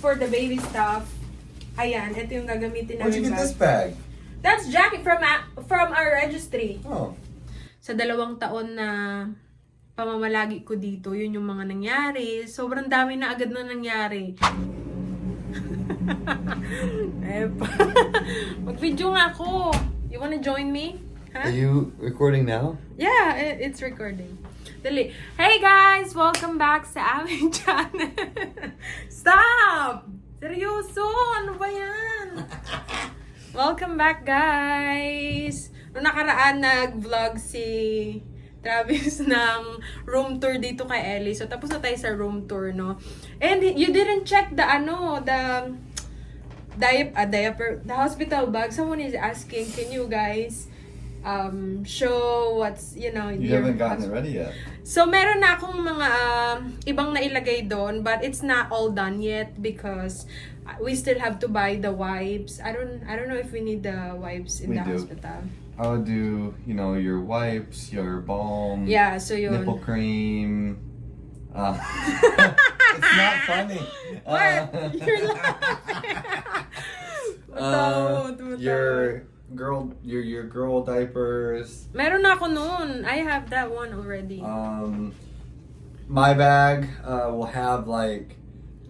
for the baby stuff. Ayan, ito yung gagamitin namin. Where'd you get this bag? That's Jackie from our registry. Oh. Sa 2 taon na pamamalagi ko dito, yun yung mga nangyari. Sobrang dami na agad na nangyari. Mag-video nga ako. You wanna join me? Huh? Are you recording now? Yeah, it's recording. Dali. Hey guys! Welcome back sa aming channel. Stop! Seryoso! Ano ba yan? Welcome back guys! Noong nakaraan nag-vlog si Travis ng room tour dito kay Ellie. So tapos na tayo sa room tour, no? And you didn't check the diaper, the hospital bag. Someone is asking, can you guys show what's, You haven't gotten it ready yet. So, meron na akong mga ibang nailagay doon, but it's not all done yet because we still have to buy the wipes. I don't know if we need the wipes in We the do. hospital. I would do, your wipes, your balm, Yeah, so yun. nipple cream. It's not funny. What? You're laughing. Your girl diapers. Meron na ako noon. I have that one already. My bag will have like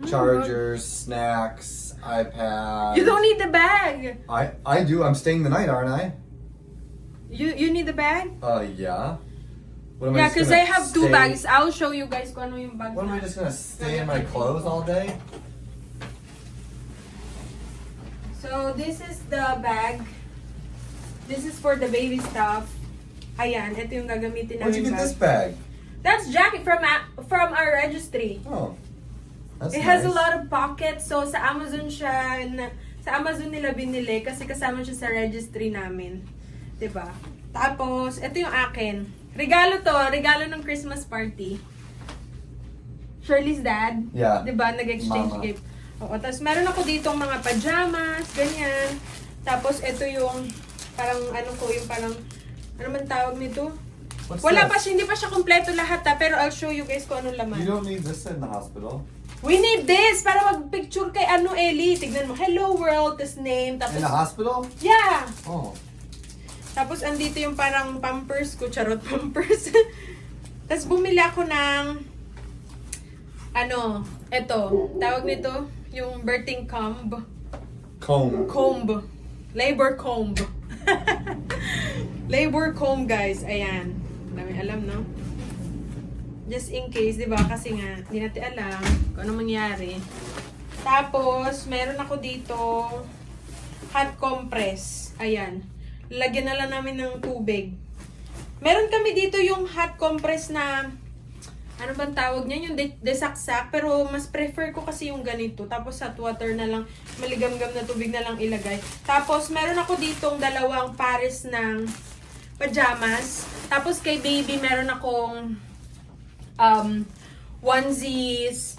chargers, snacks, iPad. You don't need the bag. I do. I'm staying the night, aren't I? You need the bag? Yeah. What, am Yeah, just because gonna I have 2 stay- bags. I'll show you guys kung ano yung bag What, am I na. just gonna stay in my clothes all day? So, this is the bag. This is for the baby stuff. Ayan, ito yung gagamitin Where'd you namin get this bag? That's Jackie from our registry. Oh, that's It has nice. a lot of pockets. So, sa Amazon nila binili kasi kasama siya sa registry namin. 'Di ba? Tapos, ito yung akin. Regalo ng Christmas party. Shirley's dad. Yeah. 'Di ba? Nag-exchange Mama. gift. Oo, tapos meron ako ditong mga pajamas, ganyan. Tapos, ito yung parang ano man tawag nito? What's Wala this? pa siya, hindi pa siya kompleto lahat pero I'll show you guys kung anong laman. You don't need this in the hospital. We need this para mag-picture kay Ellie. Tignan mo, hello world, tas name, tapos... In the hospital? Yeah! Oh. Tapos andito yung parang pampers ko, charot pampers. Tapos bumili ako ng, eto, tawag nito, yung birthing comb. Comb. Labor comb. Labor comb, guys. Ayan. Dami alam, no? Just in case, di ba? Kasi nga, hindi natin alam kung ano mangyari. Tapos, meron ako dito hot compress. Ayan. Lagyan na lang namin ng tubig. Meron kami dito yung hot compress na, ano bang tawag niya? Yung desaksak. Pero mas prefer ko kasi yung ganito. Tapos hot water na lang, maligam-gam na tubig na lang ilagay. Tapos, meron ako ditong 2 pares ng pajamas. Tapos kay baby, meron akong onesies.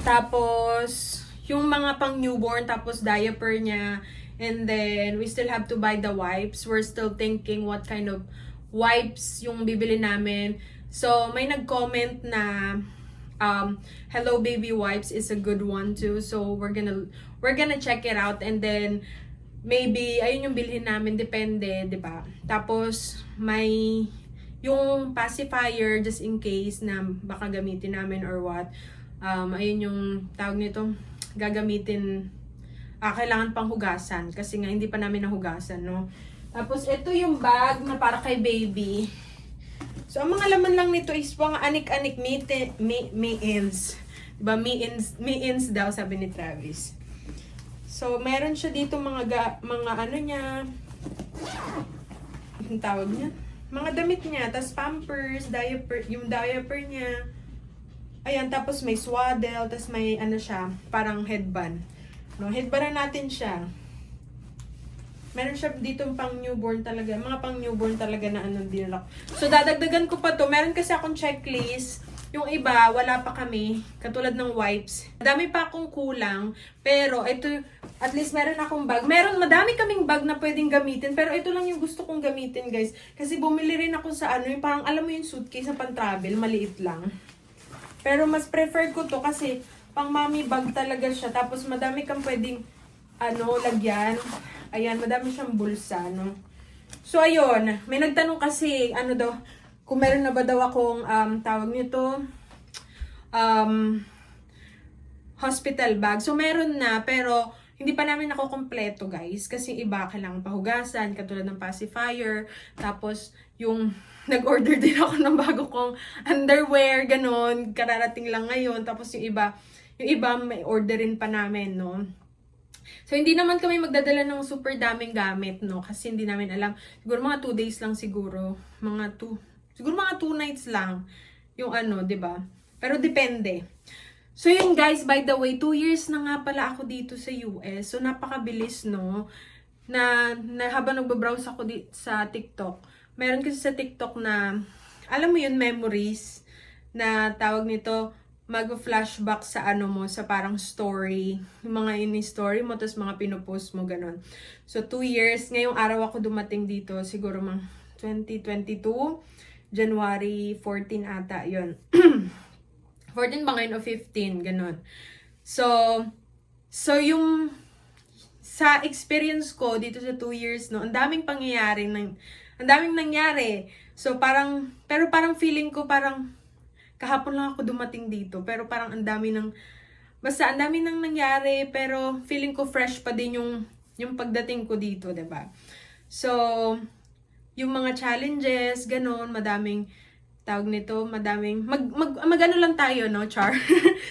Tapos, yung mga pang newborn. Tapos, diaper niya. And then, we still have to buy the wipes. We're still thinking what kind of wipes yung bibili namin. So, may nag-comment na Hello Baby Wipes is a good one too. So, we're gonna check it out. And then, maybe, ayun yung bilhin namin. Depende, di ba? Tapos, may yung pacifier just in case na baka gamitin namin or what. Ayun yung tawag nito, gagamitin, kailangan pang hugasan kasi nga hindi pa namin nahugasan, no? Tapos ito yung bag na para kay baby. So ang mga laman lang nito is mga anik-anik means. Diba? Means daw sabi ni Travis. So meron siya dito mga ano niya, ang tawag niya? Mga damit niya, tas pampers, diaper, yung diaper niya. Ayan, tapos may swaddle, tas may ano siya, parang headband. No, headband na natin siya. Meron siya dito pang newborn talaga, mga pang newborn talaga na ano din ako. So dadagdagan ko pa to. Meron kasi akong checklist. Yung iba, wala pa kami. Katulad ng wipes. Madami pa akong kulang. Pero ito, at least meron akong bag. Madami kaming bag na pwedeng gamitin. Pero ito lang yung gusto kong gamitin, guys. Kasi bumili rin ako sa ano, yung parang alam mo yung suitcase na pan-travel, maliit lang. Pero mas preferred ko to kasi pang mommy bag talaga siya. Tapos madami kang pwedeng lagyan. Ayan, madami siyang bulsa, no. So ayun, may nagtanong kasi kung meron na ba daw akong tawag nito hospital bag. So meron na, pero hindi pa namin nakukumpleto, guys. Kasi iba kailangan pahugasan, katulad ng pacifier. Tapos yung nag-order din ako ng bago kong underwear, ganon. Kararating lang ngayon. Tapos yung iba may orderin pa namin, no. So, hindi naman kami magdadala ng super daming gamit, no? Kasi hindi namin alam. Siguro mga 2 days lang siguro. Siguro mga 2 nights lang. Yung di ba? Pero depende. So, yun guys, by the way, 2 years na nga pala ako dito sa US. So, napakabilis, no? Na habang nagbabrowse ako sa TikTok, meron kasi sa TikTok na, alam mo yun, memories, na tawag nito, mag-flashback sa sa parang story, yung mga ini-story mo, tapos mga pinopost mo, ganun. So, 2 years, ngayong araw ako dumating dito, siguro 2022, January 14 ata, yun. 14 ba ngayon o 15, ganun. So yung, sa experience ko dito sa 2 years, no, ang daming nangyari. So, pero parang feeling ko, kahapon lang ako dumating dito, pero parang ang dami nang nangyari, pero feeling ko fresh pa din yung pagdating ko dito, 'di ba? So, yung mga challenges, ganon, madaming magano lang tayo, no, Char?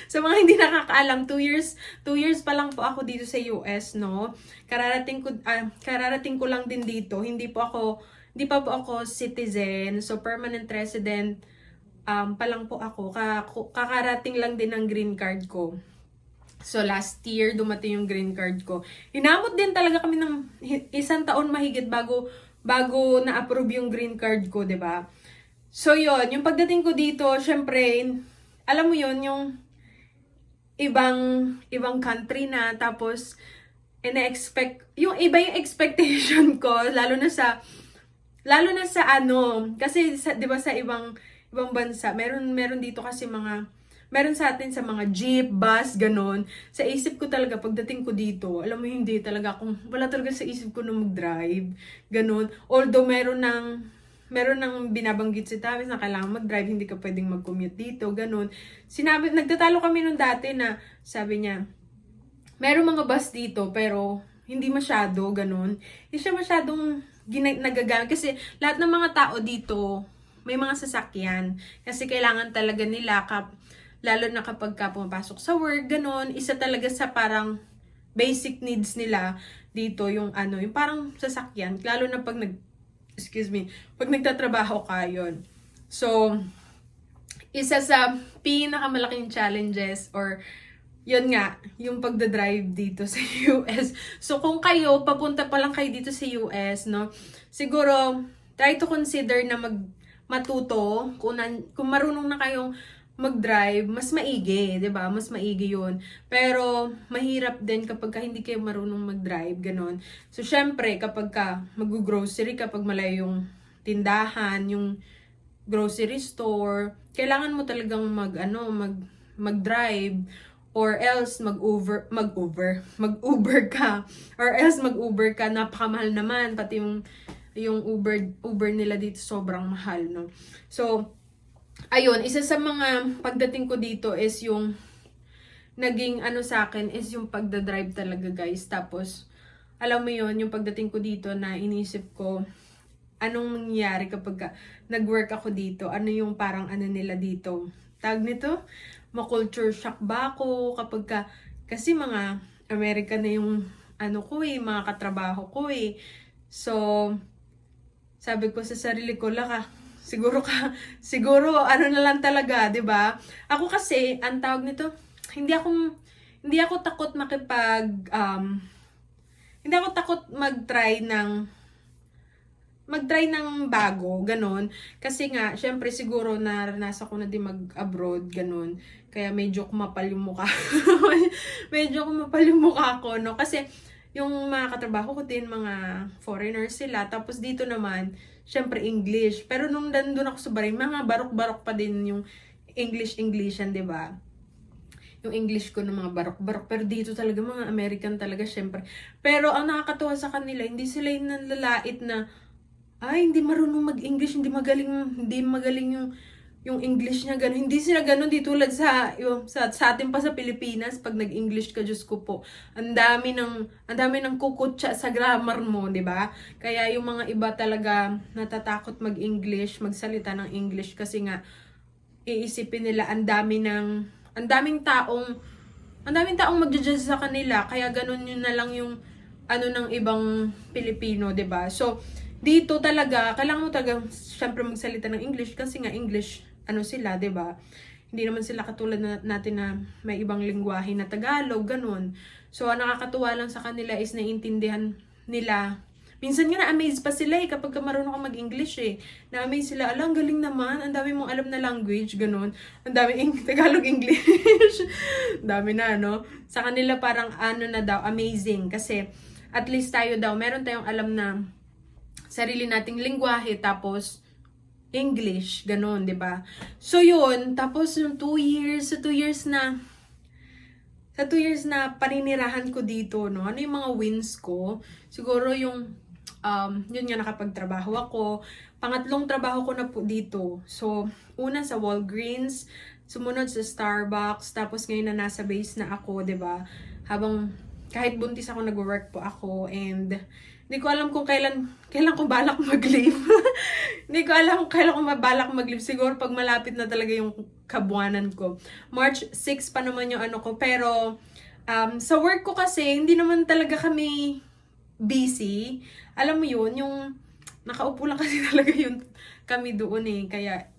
Sa mga hindi nakakaalam, 2 years pa lang po ako dito sa US, no? Kararating ko lang din dito. Hindi pa po ako citizen, so permanent resident pa lang po ako. Kakarating lang din ng green card ko. So, last year, dumating yung green card ko. Inabot din talaga kami ng 1 taon mahigit bago na-approve yung green card ko, 'di ba? So, yun. Yung pagdating ko dito, syempre, alam mo yun, yung ibang country na, tapos, yung iba yung expectation ko, lalo na sa kasi, di ba sa ibang bansa, meron dito kasi meron sa atin sa mga jeep, bus, ganon. Sa isip ko talaga, pagdating ko dito, alam mo, wala talaga sa isip ko na mag-drive, ganon. Although, meron ng binabanggit si Tavis na kailangan mag-drive, hindi ka pwedeng mag-commute dito, ganon. Nagtatalo kami nung dati na, sabi niya, meron mga bus dito, pero hindi masyado, ganon. Hindi siya masyadong nagagamit. Kasi lahat ng mga tao dito, may mga sasakyan. Kasi kailangan talaga nila, lalo na kapag pumapasok sa work, ganon. Isa talaga sa parang basic needs nila dito, yung parang sasakyan. Lalo na pag nagtatrabaho ka, yun. So, isa sa pinakamalaking challenges or yun nga, yung pagdadrive dito sa US. So, kung papunta pa lang kayo dito sa US, no, siguro, try to consider na matuto, kung marunong na kayong mag-drive, mas maigi, 'di ba? Mas maigi 'yun. Pero mahirap din kapag hindi kayo marunong mag-drive, ganon. So syempre, kapag mag-grocery, kapag malayo yung tindahan, yung grocery store, kailangan mo talagang mag-drive, or else mag-Uber ka, or else mag-Uber ka, napakamahal naman, pati yung Uber nila dito sobrang mahal, no. So ayun, isa sa mga pagdating ko dito is yung naging sa akin is yung pagdadrive talaga, guys. Tapos alam mo yun, yung pagdating ko dito na inisip ko anong mangyayari kapag nag-work ako dito, ano yung parang nila dito, tag nito, ma-culture shock ba ako kapag kasi mga American na yung mga katrabaho ko eh. So sabi ko sa sarili ko, siguro na lang talaga, 'di ba? Ako kasi, ang tawag nito, hindi ako takot hindi ako takot mag-try ng bago, ganun. Kasi nga, syempre siguro naranasan ko na din mag-abroad, ganun. Kaya medyo kumapal yung mukha. Ko, no? Kasi yung mga katrabaho ko din, mga foreigners sila. Tapos dito naman, syempre English. Pero nung nandun ako sa Bahrain, mga barok-barok pa din yung Englishan, 'di ba? yung English ko ng mga barok-barok. Pero dito talaga, mga American talaga, syempre. Pero ang nakakatuwa sa kanila, hindi sila yung nanlalait na, ay, hindi marunong mag-English, hindi magaling yung English niya, ganun. Hindi sila ganun, di tulad sa atin pa sa Pilipinas, pag nag-English ka, Diyos ko po, ang dami ng kukutsa sa grammar mo, di ba? Kaya yung mga iba talaga natatakot mag-English, magsalita ng English, kasi nga, iisipin nila ang daming taong magja-judge sa kanila, kaya ganun yun na lang yung ano ng ibang Pilipino, 'di ba? So dito talaga kailangan mo talaga syempre magsalita ng English, kasi nga English ano sila, 'di ba? Hindi naman sila katulad natin na may ibang lengguwahe na Tagalog, ganun. So ang nakakatuwa lang sa kanila is naiintindihan nila. Minsan nga na-amaze pa sila kapag marunong ka mag-English Na-amaze sila, ang galing naman, ang dami mong alam na language, ganun. Ang dami Tagalog-English. Dami na, no? Sa kanila parang ano na daw, amazing. Kasi at least tayo daw, meron tayong alam na sarili nating lengguwahe, tapos English, ganun, 'di ba? So yun, tapos yung 2 years, sa 2 years na paninirahan ko dito, no? Ano yung mga wins ko? Siguro yung yun nga, nakapagtrabaho ako. Pangatlong trabaho ko na po dito. So, una sa Walgreens, sumunod sa Starbucks, tapos ngayon na nasa base na ako, 'di ba? Habang kahit buntis ako, nag-work po ako, and hindi ko alam kung kailan ko balak mag-leave. Hindi ko alam kung kailan ko mabalak mag-leave. Siguro pag malapit na talaga yung kabuwanan ko. March 6 pa naman yung ano ko. Pero sa work ko kasi, hindi naman talaga kami busy. Alam mo yun, yung nakaupo lang kasi talaga yun kami doon Kaya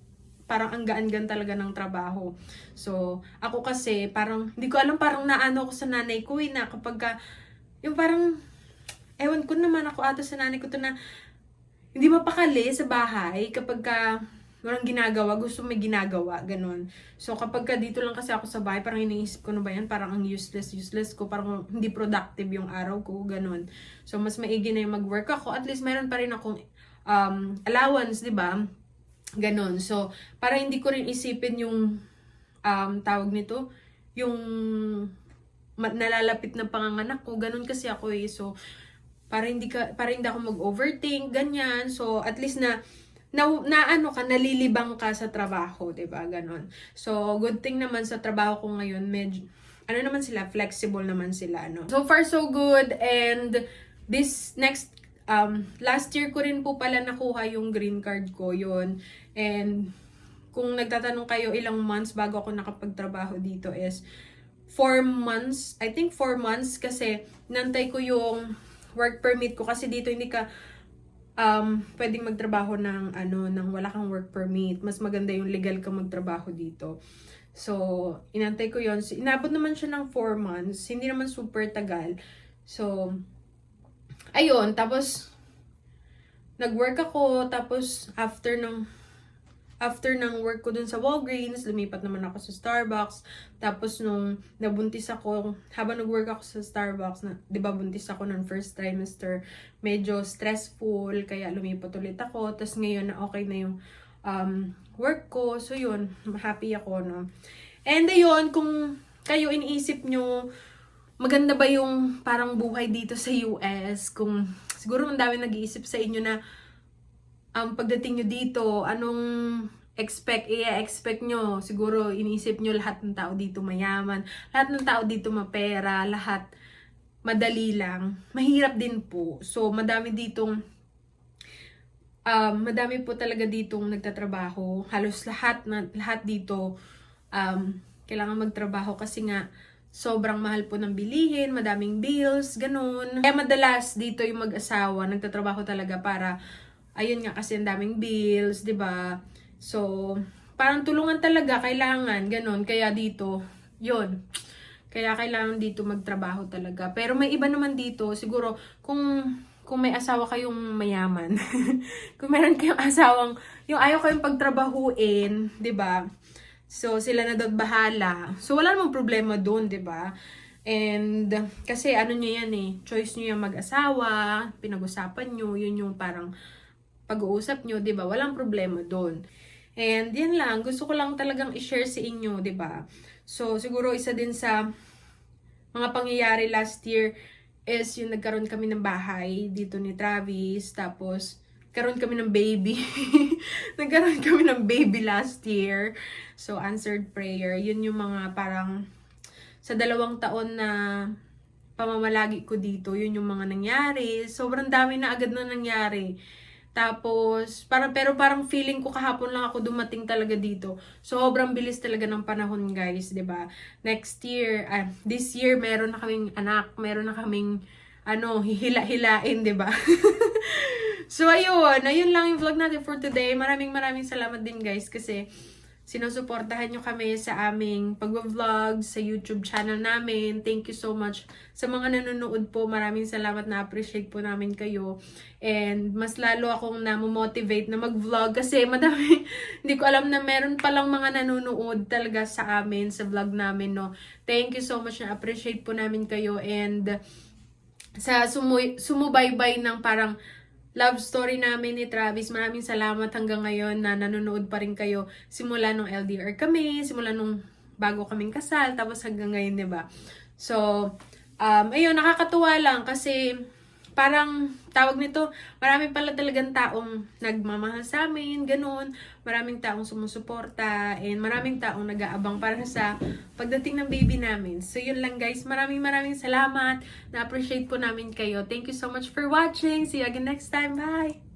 parang ang gaan-gaan talaga ng trabaho. So, ako kasi parang, hindi ko alam, parang naano ko sa nanay ko na kapag yung parang, ewan ko naman, ako ata sa nanay ko to na hindi mapakali sa bahay kapag walang ginagawa, gusto may ginagawa, ganun. So, kapag dito lang kasi ako sa bahay, parang iniisip ko na ba yan, parang ang useless ko, parang hindi productive yung araw ko, ganun. So, mas maigi na yung mag-work ako, at least meron pa rin akong allowance, di ba? Ganun. So, para hindi ko rin isipin yung tawag nito, yung nalalapit na panganganak ko, ganun kasi ako So, para hindi ako mag-overthink, ganyan. So, at least na nalilibang ka sa trabaho, 'di ba? Ganon. So, good thing naman sa trabaho ko ngayon, medyo naman sila, flexible naman sila, no. So far so good, and this next last year ko rin po pala nakuha yung green card ko, yun. And kung nagtatanong kayo ilang months bago ako nakapagtrabaho dito is 4 months. I think 4 months kasi nantay ko yung work permit ko, kasi dito hindi ka pwedeng magtrabaho ng wala kang work permit. Mas maganda yung legal ka magtrabaho dito. So, inantay ko yon. So, inabot naman siya ng 4 months. Hindi naman super tagal. So, ayun. Tapos, nag-work ako. Tapos, after ng work ko dun sa Walgreens, lumipat naman ako sa Starbucks. Tapos nung nabuntis ako, habang nag-work ako sa Starbucks, di ba buntis ako ng first trimester, medyo stressful, kaya lumipat ulit ako. Tapos ngayon na okay na yung work ko. So yun, happy ako, no? And ayun, kung kayo iniisip nyo, maganda ba yung parang buhay dito sa US? Kung siguro ang dami nag-iisip sa inyo na pagdating nyo dito, anong i-expect nyo? Siguro iniisip nyo lahat ng tao dito mayaman, lahat ng tao dito mapera, lahat madali lang. Mahirap din po. So, madami po talaga ditong nagtatrabaho. Halos lahat dito kailangan magtrabaho, kasi nga sobrang mahal po ng bilihin, madaming bills, ganun. Kaya madalas dito yung mag-asawa nagtatrabaho talaga para ayun nga, kasi ang daming bills, 'di ba? So, parang tulungan talaga, kailangan, ganun. Kaya dito, yun. Kaya kailangan dito magtrabaho talaga. Pero may iba naman dito, siguro, kung may asawa kayong mayaman, kung meron kayong asawang, yung ayaw kayong pagtrabahuin, 'di ba? So, sila na daw bahala. So, wala namang problema doon, 'di ba? And, kasi ano nyo yan choice nyo yung mag-asawa, pinag-usapan nyo, yun yung parang pag-uusap nyo, 'di ba? Walang problema doon. And yan lang, gusto ko lang talagang i-share sa inyo, 'di ba? So, siguro isa din sa mga pangyayari last year is yung nagkaroon kami ng bahay dito ni Travis. Tapos, nagkaroon kami ng baby. Nagkaroon kami ng baby last year. So, answered prayer. Yun yung mga parang sa 2 taon na pamamalagi ko dito, yun yung mga nangyari. Sobrang dami na agad na nangyari. Tapos, pero parang feeling ko kahapon lang ako dumating talaga dito. Sobrang bilis talaga ng panahon, guys, 'di ba? Next year, this year meron na kaming anak, meron na kaming hihila-hilain, 'di ba? So ayun lang yung vlog natin for today. Maraming salamat din, guys, kasi sinusuportahan nyo kami sa aming pag-vlog sa YouTube channel namin. Thank you so much sa mga nanonood po. Maraming salamat, na appreciate po namin kayo. And mas lalo akong namomotivate na mag-vlog kasi madami, hindi ko alam na meron palang mga nanonood talaga sa amin, sa vlog namin, no. Thank you so much, na appreciate po namin kayo. And sa sumubaybay ng parang love story namin ni Travis, maraming salamat hanggang ngayon na nanonood pa rin kayo simula nung LDR kami, simula nung bago kaming kasal, tapos hanggang ngayon, 'di ba? So, ayun, nakakatuwa lang kasi parang tawag nito, marami pala talagang taong nagmamahal sa amin, ganun. Maraming taong sumusuporta, and maraming taong nag-aabang para sa pagdating ng baby namin. So, yun lang, guys. Maraming salamat. Na-appreciate po namin kayo. Thank you so much for watching. See you again next time. Bye!